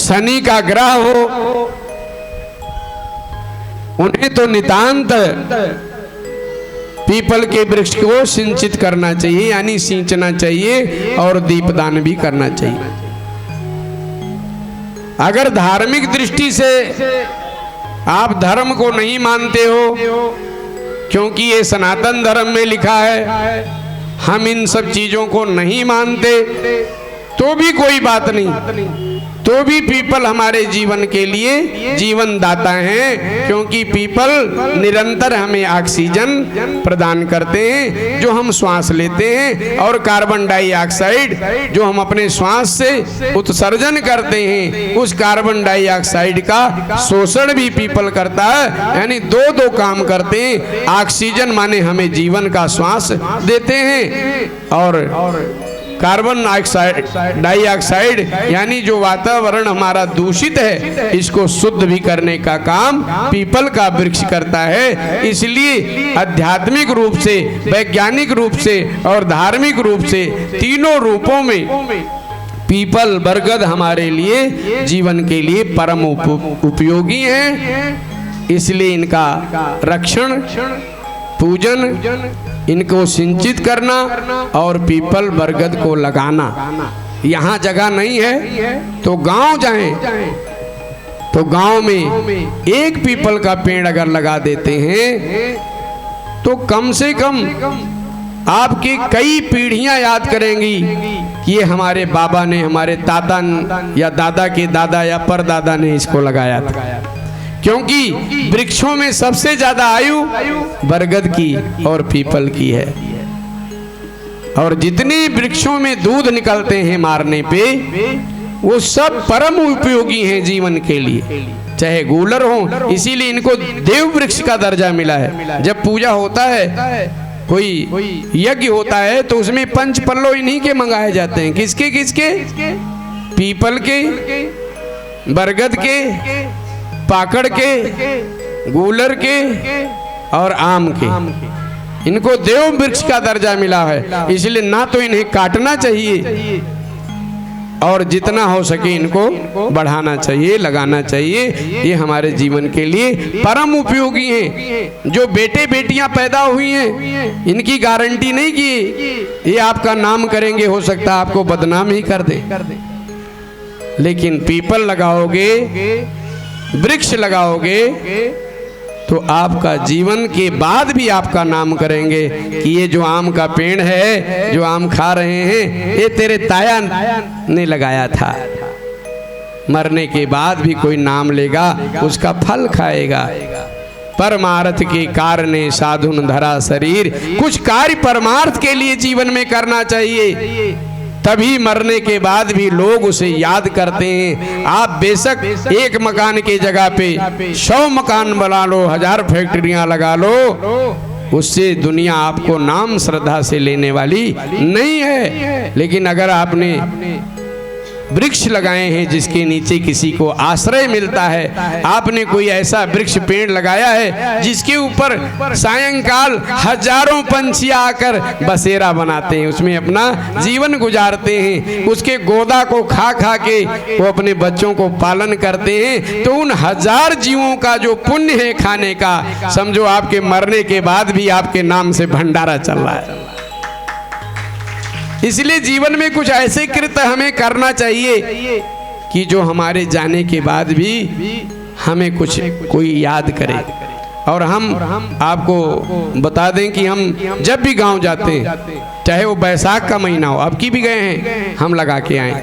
शनि का ग्रह हो, उन्हें तो नितांत पीपल के वृक्ष को सिंचित करना चाहिए, यानी सींचना चाहिए और दीपदान भी करना चाहिए। अगर धार्मिक दृष्टि से आप धर्म को नहीं मानते हो, क्योंकि ये सनातन धर्म में लिखा है, हम इन सब चीजों को नहीं मानते, तो भी कोई बात नहीं, तो भी पीपल हमारे जीवन के लिए जीवन दाता हैं, क्योंकि पीपल निरंतर हमें ऑक्सीजन प्रदान करते हैं जो हम श्वास लेते हैं, और कार्बन डाइऑक्साइड जो हम अपने श्वास से उत्सर्जन करते हैं, उस कार्बन डाइऑक्साइड का शोषण भी पीपल करता है। यानी दो काम करते हैं, ऑक्सीजन माने हमें जीवन का श्वास देते हैं, और कार्बन डाइऑक्साइड यानी जो वातावरण हमारा दूषित है, इसको शुद्ध भी करने का काम पीपल का वृक्ष करता है। इसलिए आध्यात्मिक रूप से, वैज्ञानिक रूप से और धार्मिक रूप से, तीनों रूपों में पीपल बरगद हमारे लिए जीवन के लिए परम उपयोगी हैं। इसलिए इनका रक्षण, पूजन, इनको सिंचित करना और पीपल बरगद को लगाना। यहाँ जगह नहीं है तो गांव जाएं, तो गांव में एक पीपल का पेड़ अगर लगा देते हैं तो कम से कम आपकी कई पीढ़ियां याद करेंगी कि ये हमारे बाबा ने, हमारे ताता या दादा के दादा या परदादा ने इसको लगाया था। क्योंकि वृक्षों में सबसे ज्यादा आयु बरगद की और पीपल की है, और जितने वृक्षों में दूध निकलते हैं मारने पे, वो सब परम उपयोगी हैं जीवन के लिए, चाहे गूलर हो। इसीलिए इनको देव वृक्ष का दर्जा मिला है। जब पूजा होता है, कोई यज्ञ होता है, तो उसमें पंच पल्लो इन्हीं के मंगाए जाते हैं। किसके किसके? पीपल के, बरगद के, पाकड़ के, गूलर के और आम के। इनको देव वृक्ष का दर्जा मिला है, इसलिए ना तो इन्हें काटना चाहिए और जितना हो सके इनको बढ़ाना चाहिए, लगाना चाहिए। ये हमारे जीवन के लिए परम उपयोगी हैं। जो बेटे बेटियां पैदा हुई हैं, इनकी गारंटी नहीं कि ये आपका नाम करेंगे, हो सकता है आपको बदनाम ही कर दे। लेकिन पीपल लगाओगे, वृक्ष लगाओगे, तो आपका जीवन के बाद भी आपका नाम करेंगे कि ये जो आम का पेड़ है, जो आम खा रहे हैं, ये तेरे ताया ने लगाया था। मरने के बाद भी कोई नाम लेगा, उसका फल खाएगा। परमार्थ के कारणे साधुन धरा शरीर। कुछ कार्य परमार्थ के लिए जीवन में करना चाहिए, तभी मरने के बाद भी लोग उसे याद करते हैं। आप बेशक एक मकान की जगह पे 100 मकान बना लो, 1000 फैक्ट्रियां लगा लो, उससे दुनिया आपको नाम श्रद्धा से लेने वाली नहीं है। लेकिन अगर आपने वृक्ष लगाए हैं जिसके नीचे किसी को आश्रय मिलता है, आपने कोई ऐसा वृक्ष पेड़ लगाया है जिसके ऊपर सायंकाल हजारों पंछी आकर बसेरा बनाते हैं, उसमें अपना जीवन गुजारते हैं, उसके गोदा को खा खा के वो अपने बच्चों को पालन करते हैं, तो उन 1000 जीवों का जो पुण्य है खाने का, समझो आपके मरने के बाद भी आपके नाम से भंडारा चल रहा है। इसलिए जीवन में कुछ ऐसे कृत्य हमें करना चाहिए कि जो हमारे जाने के बाद भी हमें कुछ कोई याद करे। और हम आपको बता दें कि हम जब भी गांव जाते हैं, चाहे वो बैसाख का महीना हो, अब की भी गए हैं, हम लगा के आए।